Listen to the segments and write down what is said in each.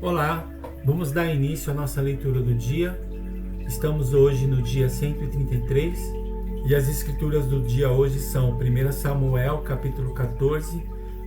Olá, vamos dar início à nossa leitura do dia. Estamos hoje no dia 133 e as escrituras do dia hoje são 1 Samuel, capítulo 14,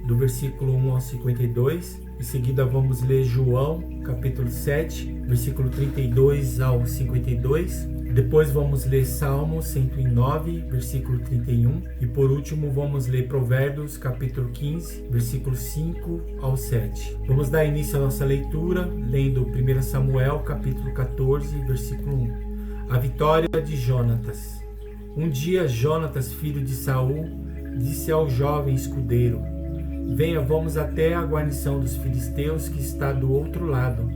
do versículo 1 ao 52. Em seguida vamos ler João, capítulo 7, versículo 32 ao 52. Depois vamos ler Salmo 109, versículo 31. E por último vamos ler Provérbios, capítulo 15, versículo 5 ao 7. Vamos dar início à nossa leitura, lendo 1 Samuel, capítulo 14, versículo 1. A vitória de Jonatas. Um dia Jonatas, filho de Saul, disse ao jovem escudeiro: Venha, vamos até a guarnição dos filisteus que está do outro lado.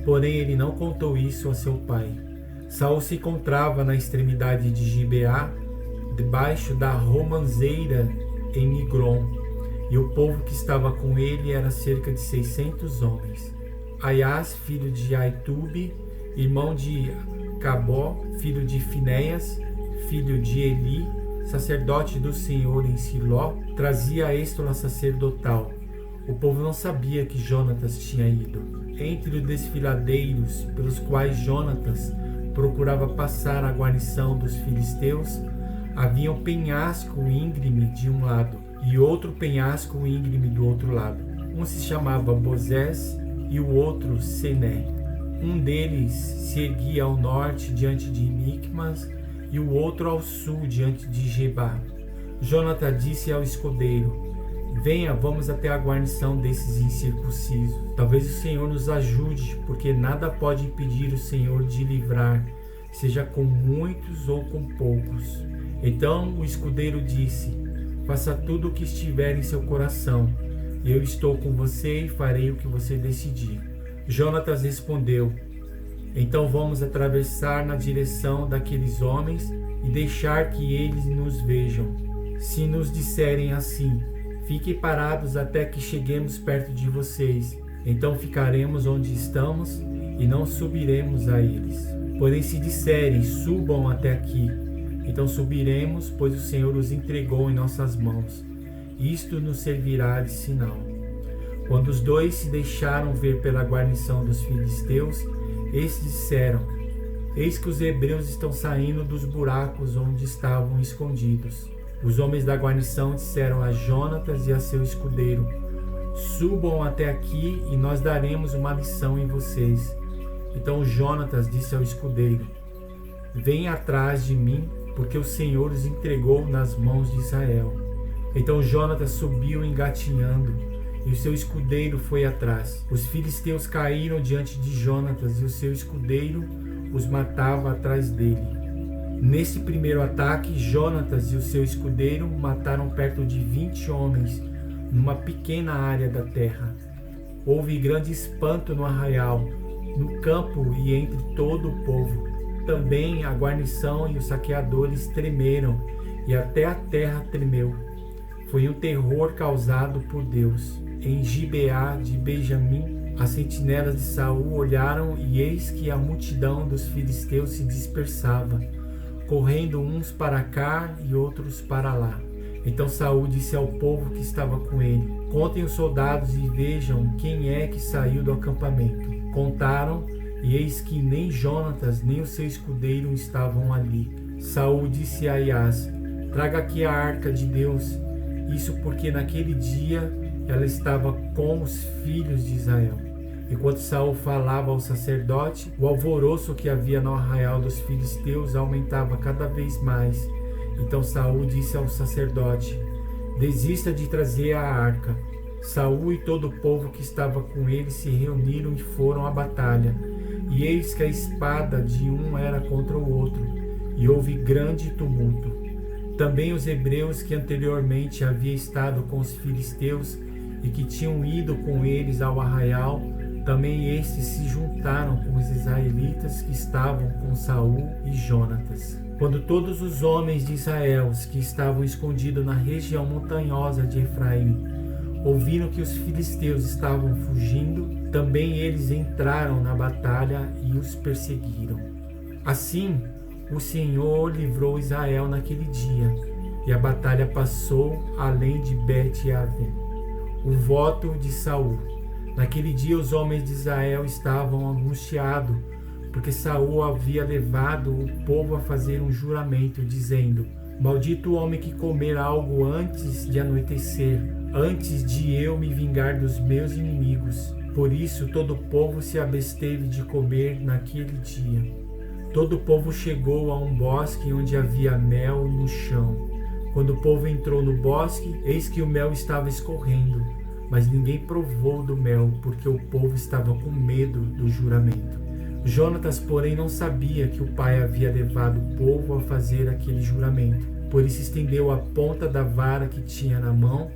Porém ele não contou isso a seu pai. Saul se encontrava na extremidade de Gibeá, debaixo da romanceira em Migron, e o povo que estava com ele era cerca de 600 homens. Aias, filho de Aitube, irmão de Cabó, filho de Finéias, filho de Eli, sacerdote do Senhor em Siló, trazia a êstola sacerdotal. O povo não sabia que Jonatas tinha ido. Entre os desfiladeiros pelos quais Jonatas procurava passar a guarnição dos filisteus, havia um penhasco íngreme de um lado e outro penhasco íngreme do outro lado. Um se chamava Bozés e o outro Sené. Um deles se erguia ao norte diante de Micmas e o outro ao sul diante de Gebá. Jonatas disse ao escudeiro: Venha, vamos até a guarnição desses incircuncisos. Talvez o Senhor nos ajude, porque nada pode impedir o Senhor de livrar, seja com muitos ou com poucos. Então o escudeiro disse: Faça tudo o que estiver em seu coração. Eu estou com você e farei o que você decidir. Jonatas respondeu: Então vamos atravessar na direção daqueles homens e deixar que eles nos vejam. Se nos disserem assim: Fiquem parados até que cheguemos perto de vocês, então ficaremos onde estamos e não subiremos a eles. Porém, se disserem: Subam até aqui, então subiremos, pois o Senhor os entregou em nossas mãos. Isto nos servirá de sinal. Quando os dois se deixaram ver pela guarnição dos filisteus, estes disseram: Eis que os hebreus estão saindo dos buracos onde estavam escondidos. Os homens da guarnição disseram a Jonatas e a seu escudeiro: Subam até aqui e nós daremos uma lição em vocês. Então Jonatas disse ao escudeiro: Venha atrás de mim, porque o Senhor os entregou nas mãos de Israel. Então Jonatas subiu engatinhando, e o seu escudeiro foi atrás. Os filisteus caíram diante de Jonatas, e o seu escudeiro os matava atrás dele. Nesse primeiro ataque, Jonatas e o seu escudeiro mataram perto de 20 homens numa pequena área da terra. Houve grande espanto no arraial, no campo e entre todo o povo. Também a guarnição e os saqueadores tremeram, e até a terra tremeu. Foi um terror causado por Deus. Em Gibeá de Benjamim, as sentinelas de Saul olharam, e eis que a multidão dos filisteus se dispersava, correndo uns para cá e outros para lá. Então Saul disse ao povo que estava com ele: Contem os soldados e vejam quem é que saiu do acampamento. Contaram, e eis que nem Jonatas nem o seu escudeiro estavam ali. Saul disse a Aias: Traga aqui a arca de Deus. Isso porque naquele dia ela estava com os filhos de Israel. Enquanto Saul falava ao sacerdote, o alvoroço que havia no arraial dos filisteus aumentava cada vez mais. Então Saul disse ao sacerdote: Desista de trazer a arca. Saul e todo o povo que estava com ele se reuniram e foram à batalha. E eis que a espada de um era contra o outro, e houve grande tumulto. Também os hebreus que anteriormente haviam estado com os filisteus e que tinham ido com eles ao arraial, também estes se juntaram com os israelitas que estavam com Saul e Jonatas. Quando todos os homens de Israel que estavam escondidos na região montanhosa de Efraim ouviram que os filisteus estavam fugindo, também eles entraram na batalha e os perseguiram. Assim, o Senhor livrou Israel naquele dia, e a batalha passou além de Bet-Aven. O voto de Saul. Naquele dia os homens de Israel estavam angustiados, porque Saul havia levado o povo a fazer um juramento, dizendo: Maldito o homem que comer algo antes de anoitecer, antes de eu me vingar dos meus inimigos. Por isso todo o povo se absteve de comer naquele dia. Todo o povo chegou a um bosque onde havia mel no chão. Quando o povo entrou no bosque, eis que o mel estava escorrendo, mas ninguém provou do mel, porque o povo estava com medo do juramento. Jonatas, porém, não sabia que o pai havia levado o povo a fazer aquele juramento. Por isso estendeu a ponta da vara que tinha na mão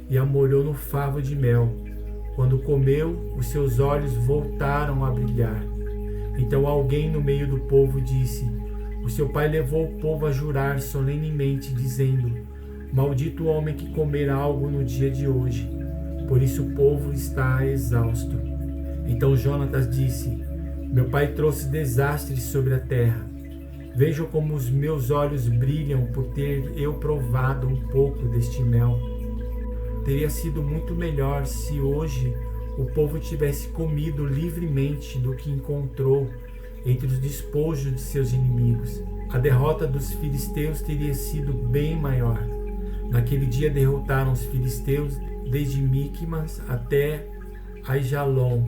e a molhou no favo de mel. Quando comeu, os seus olhos voltaram a brilhar. Então alguém no meio do povo disse: O seu pai levou o povo a jurar solenemente, dizendo: Maldito o homem que comer algo no dia de hoje. Por isso o povo está exausto. Então Jonatas disse: Meu pai trouxe desastres sobre a terra. Vejam como os meus olhos brilham por ter eu provado um pouco deste mel. Teria sido muito melhor se hoje o povo tivesse comido livremente do que encontrou entre os despojos de seus inimigos. A derrota dos filisteus teria sido bem maior. Naquele dia derrotaram os filisteus desde Miqumas até Aijalon.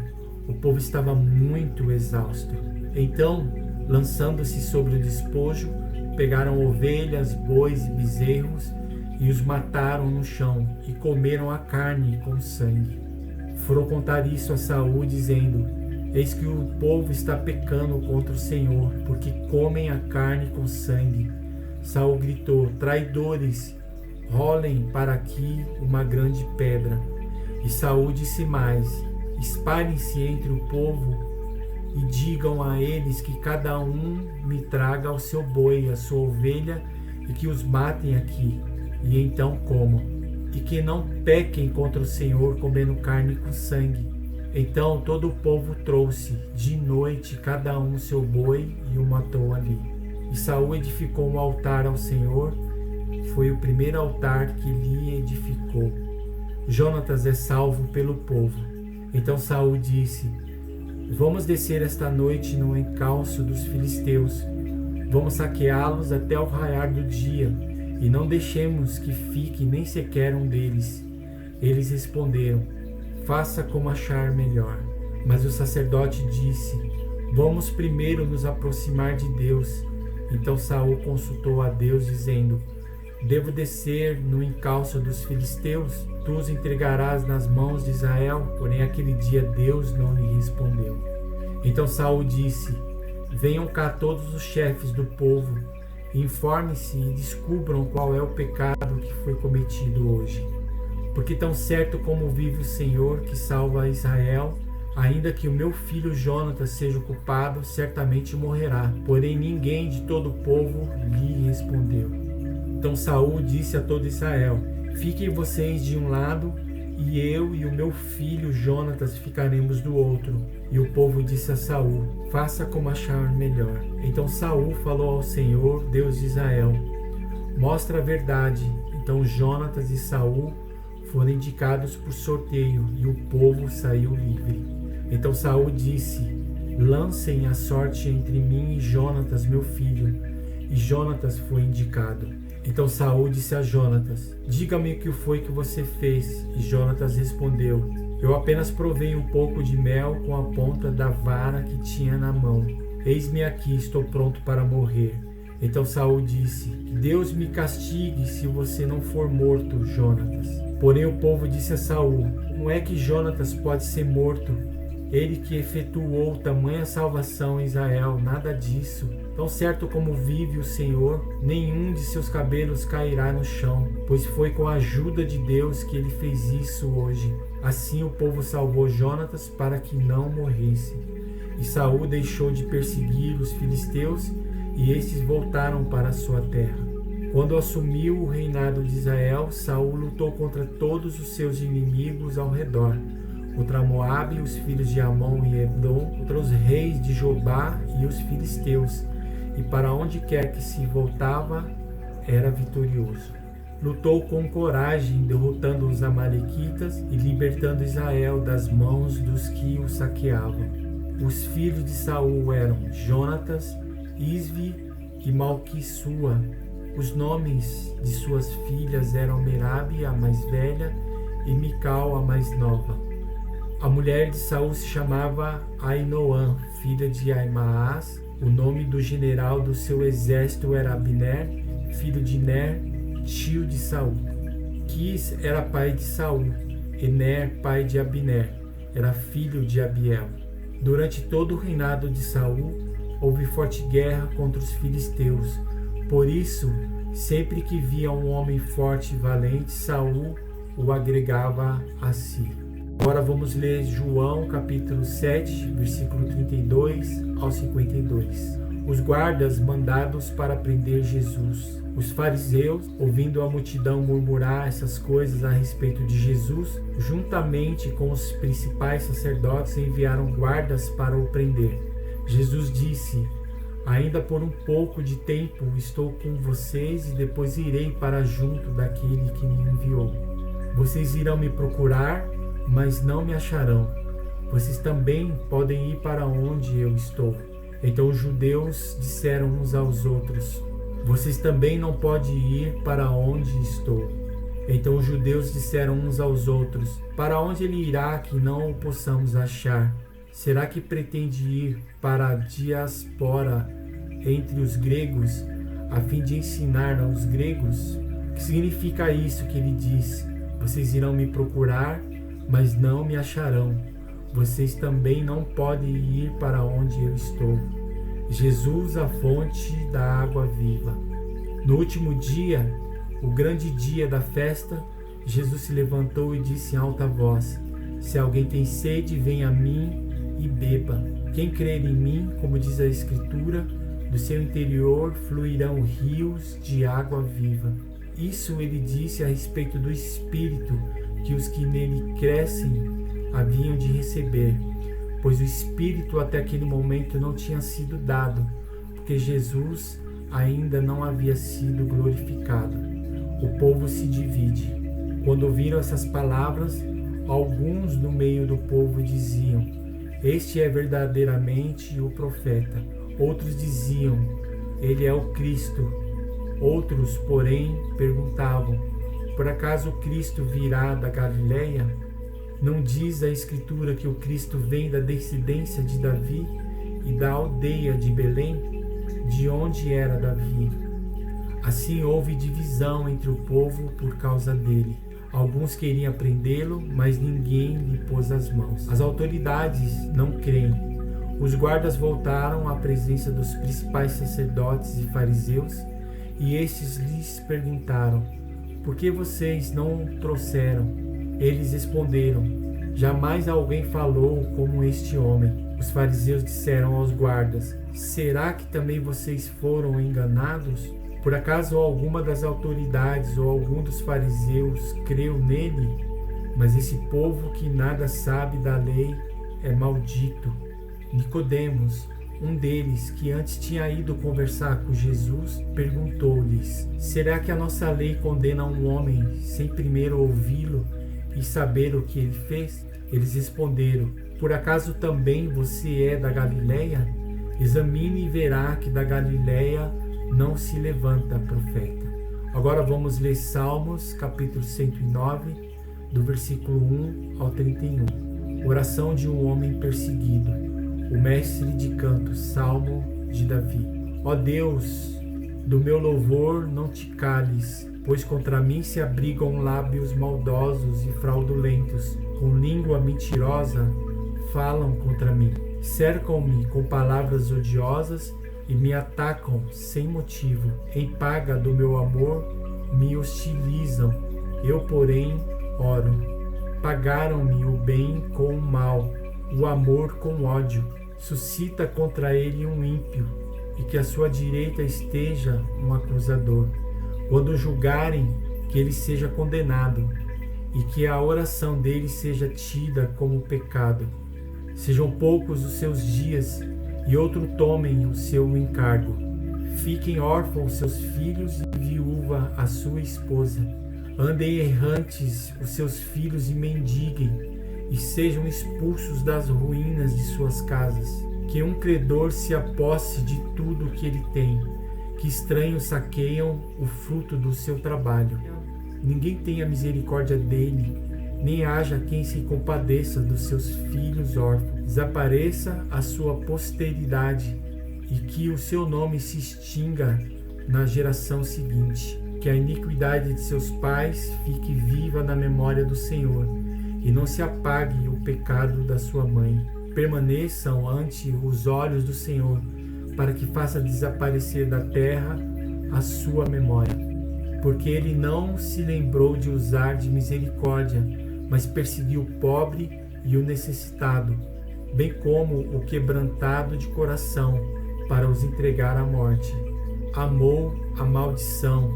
O povo estava muito exausto. Então, lançando-se sobre o despojo, pegaram ovelhas, bois e bezerros e os mataram no chão e comeram a carne com sangue. Foram contar isso a Saul, dizendo: Eis que o povo está pecando contra o Senhor, porque comem a carne com sangue. Saul gritou: Traidores, rolem para aqui uma grande pedra. E Saul disse mais: Espalhem-se entre o povo e digam a eles que cada um me traga o seu boi, a sua ovelha, e que os matem aqui, e então comam, e que não pequem contra o Senhor comendo carne com sangue. Então todo o povo trouxe de noite cada um seu boi e o matou ali. E Saul edificou um altar ao Senhor, foi o primeiro altar que lhe edificou. Jonatas é salvo pelo povo. Então Saul disse: Vamos descer esta noite no encalço dos filisteus. Vamos saqueá-los até o raiar do dia, e não deixemos que fique nem sequer um deles. Eles responderam: Faça como achar melhor. Mas o sacerdote disse: Vamos primeiro nos aproximar de Deus. Então Saul consultou a Deus, dizendo: Devo descer no encalço dos filisteus? Tu os entregarás nas mãos de Israel? Porém aquele dia Deus não lhe respondeu. Então Saul disse: Venham cá todos os chefes do povo, informem-se e descubram qual é o pecado que foi cometido hoje. Porque tão certo como vive o Senhor que salva Israel, ainda que o meu filho Jonatas seja o culpado, certamente morrerá. Porém ninguém de todo o povo lhe respondeu. Então Saul disse a todo Israel: Fiquem vocês de um lado, e eu e o meu filho Jonatas ficaremos do outro. E o povo disse a Saul: Faça como achar melhor. Então Saul falou ao Senhor, Deus de Israel: Mostra a verdade. Então Jonatas e Saul foram indicados por sorteio, e o povo saiu livre. Então Saul disse: Lancem a sorte entre mim e Jonatas, meu filho. E Jonatas foi indicado. Então Saul disse a Jonatas: Diga-me o que foi que você fez. E Jonatas respondeu: Eu apenas provei um pouco de mel com a ponta da vara que tinha na mão. Eis-me aqui, estou pronto para morrer. Então Saul disse: Deus me castigue se você não for morto, Jonatas. Porém o povo disse a Saul: Como é que Jonatas pode ser morto? Ele que efetuou tamanha salvação em Israel, nada disso. Tão certo como vive o Senhor, nenhum de seus cabelos cairá no chão, pois foi com a ajuda de Deus que ele fez isso hoje. Assim o povo salvou Jonatas para que não morresse. E Saul deixou de perseguir os filisteus, e estes voltaram para a sua terra. Quando assumiu o reinado de Israel, Saul lutou contra todos os seus inimigos ao redor, contra Moabe, os filhos de Amon e Edom, contra os reis de Jobá e os filisteus, e para onde quer que se voltava, era vitorioso. lutou com coragem, derrotando os amalequitas e libertando Israel das mãos dos que o saqueavam. Os filhos de Saul eram Jonatas, Isvi e Malquissua. Os nomes de suas filhas eram Merabe, a mais velha, e Mical, a mais nova. A mulher de Saul se chamava Ainoã, filha de Aimaas. O nome do general do seu exército era Abner, filho de Ner, tio de Saul. Quis era pai de Saul, e Ner, pai de Abner, era filho de Abiel. Durante todo o reinado de Saul, houve forte guerra contra os filisteus. Por isso, sempre que via um homem forte e valente, Saul o agregava a si. Agora vamos ler João capítulo 7, versículo 32 ao 52. Os guardas mandados para prender Jesus. Os fariseus, ouvindo a multidão murmurar essas coisas a respeito de Jesus, juntamente com os principais sacerdotes, enviaram guardas para o prender. Jesus disse: ainda por um pouco de tempo estou com vocês e depois irei para junto daquele que me enviou. Vocês irão me procurar, mas não me acharão. Vocês também podem ir para onde eu estou. Então os judeus disseram uns aos outros: vocês também não podem ir para onde estou. Então os judeus disseram uns aos outros: para onde ele irá que não o possamos achar? Será que pretende ir para a diáspora entre os gregos, a fim de ensinar aos gregos? O que significa isso que ele diz? Vocês irão me procurar, mas não me acharão. Vocês também não podem ir para onde eu estou. Jesus, a fonte da água viva. No último dia, o grande dia da festa, Jesus se levantou e disse em alta voz: se alguém tem sede, venha a mim e beba. Quem crer em mim, como diz a Escritura, do seu interior fluirão rios de água viva. Isso ele disse a respeito do Espírito que os que nele crescem haviam de receber, pois o Espírito até aquele momento não tinha sido dado, porque Jesus ainda não havia sido glorificado. O povo se divide. Quando ouviram essas palavras, alguns no meio do povo diziam: este é verdadeiramente o profeta. Outros diziam: ele é o Cristo. Outros, porém, perguntavam: por acaso o Cristo virá da Galileia? Não diz a Escritura que o Cristo vem da descendência de Davi e da aldeia de Belém, de onde era Davi? Assim houve divisão entre o povo por causa dele. Alguns queriam prendê-lo, mas ninguém lhe pôs as mãos. As autoridades não creem. Os guardas voltaram à presença dos principais sacerdotes e fariseus, e estes lhes perguntaram: por que vocês não o trouxeram? Eles responderam: jamais alguém falou como este homem. Os fariseus disseram aos guardas: será que também vocês foram enganados? Por acaso alguma das autoridades ou algum dos fariseus creu nele? Mas esse povo que nada sabe da lei é maldito. Nicodemos, um deles, que antes tinha ido conversar com Jesus, perguntou-lhes: será que a nossa lei condena um homem sem primeiro ouvi-lo e saber o que ele fez? Eles responderam: por acaso também você é da Galileia? Examine e verá que da Galileia não se levanta profeta. Agora vamos ler Salmos, capítulo 109, do versículo 1 ao 31. Oração de um homem perseguido. O mestre de canto, Salmo de Davi. Ó Deus, do meu louvor não te cales, pois contra mim se abrigam lábios maldosos e fraudulentos, com língua mentirosa falam contra mim. Cercam-me com palavras odiosas e me atacam sem motivo. Em paga do meu amor me hostilizam, eu, porém, oro. Pagaram-me o bem com o mal, o amor com ódio. Suscita contra ele um ímpio, e que à sua direita esteja um acusador. Quando julgarem, que ele seja condenado, e que a oração dele seja tida como pecado. Sejam poucos os seus dias, e outro tomem o seu encargo. fiquem órfãos seus filhos e viúva a sua esposa. Andem errantes os seus filhos e mendiguem, e sejam expulsos das ruínas de suas casas. Que um credor se aposse de tudo o que ele tem, que estranhos saqueiam o fruto do seu trabalho. Ninguém tenha misericórdia dele, nem haja quem se compadeça dos seus filhos órfãos. Desapareça a sua posteridade, e que o seu nome se extinga na geração seguinte. Que a iniquidade de seus pais fique viva na memória do Senhor, e não se apague o pecado da sua mãe. Permaneçam ante os olhos do Senhor, para que faça desaparecer da terra a sua memória. Porque ele não se lembrou de usar de misericórdia, mas perseguiu o pobre e o necessitado, bem como o quebrantado de coração, para os entregar à morte. Amou a maldição,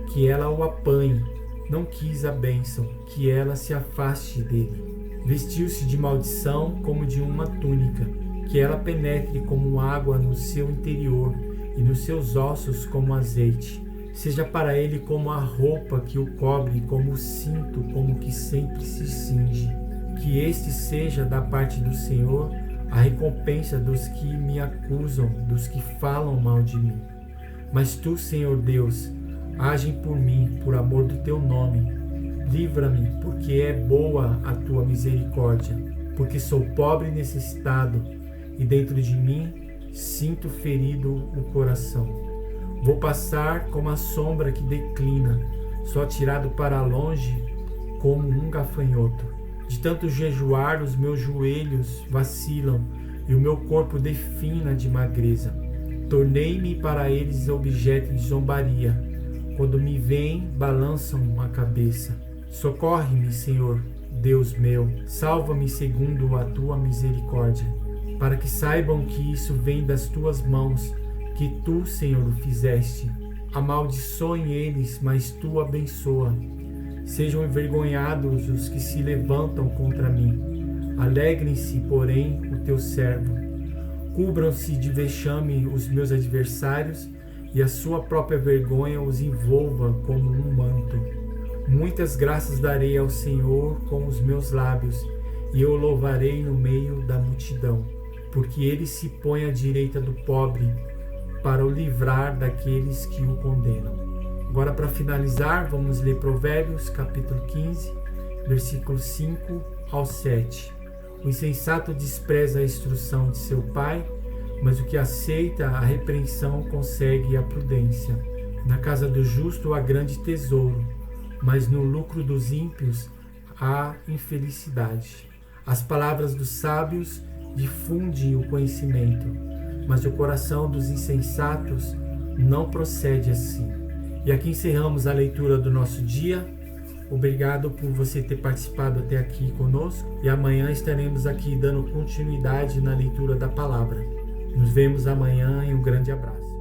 que ela o apanhe, não quis a bênção, que ela se afaste dele. Vestiu-se de maldição como de uma túnica, que ela penetre como água no seu interior, e nos seus ossos como azeite. Seja para ele como a roupa que o cobre, como o cinto, como que sempre se cinge. Que este seja da parte do Senhor a recompensa dos que me acusam, dos que falam mal de mim. Mas tu, Senhor Deus, age por mim, por amor do teu nome. Livra-me, porque é boa a tua misericórdia, porque sou pobre e necessitado, e dentro de mim sinto ferido o coração. Vou passar como a sombra que declina, sou atirado para longe como um gafanhoto. De tanto jejuar, os meus joelhos vacilam e o meu corpo defina de magreza. Tornei-me para eles objeto de zombaria. Quando me veem, balançam a cabeça. Socorre-me, Senhor, Deus meu, salva-me segundo a tua misericórdia, para que saibam que isso vem das tuas mãos, que tu, Senhor, o fizeste. Amaldiçoem eles, mas tu abençoa. Sejam envergonhados os que se levantam contra mim. Alegrem-se, porém, o teu servo. Cubram-se de vexame os meus adversários, e a sua própria vergonha os envolva como um manto. Muitas graças darei ao Senhor com os meus lábios, e eu louvarei no meio da multidão, porque ele se põe à direita do pobre, para o livrar daqueles que o condenam. Agora, para finalizar, vamos ler Provérbios, capítulo 15, versículos 5 ao 7. O insensato despreza a instrução de seu pai, mas o que aceita a repreensão consegue a prudência. Na casa do justo há grande tesouro, mas no lucro dos ímpios há infelicidade. As palavras dos sábios difundem o conhecimento, mas o coração dos insensatos não procede assim. E aqui encerramos a leitura do nosso dia. Obrigado por você ter participado até aqui conosco. E amanhã estaremos aqui dando continuidade na leitura da palavra. Nos vemos amanhã e um grande abraço.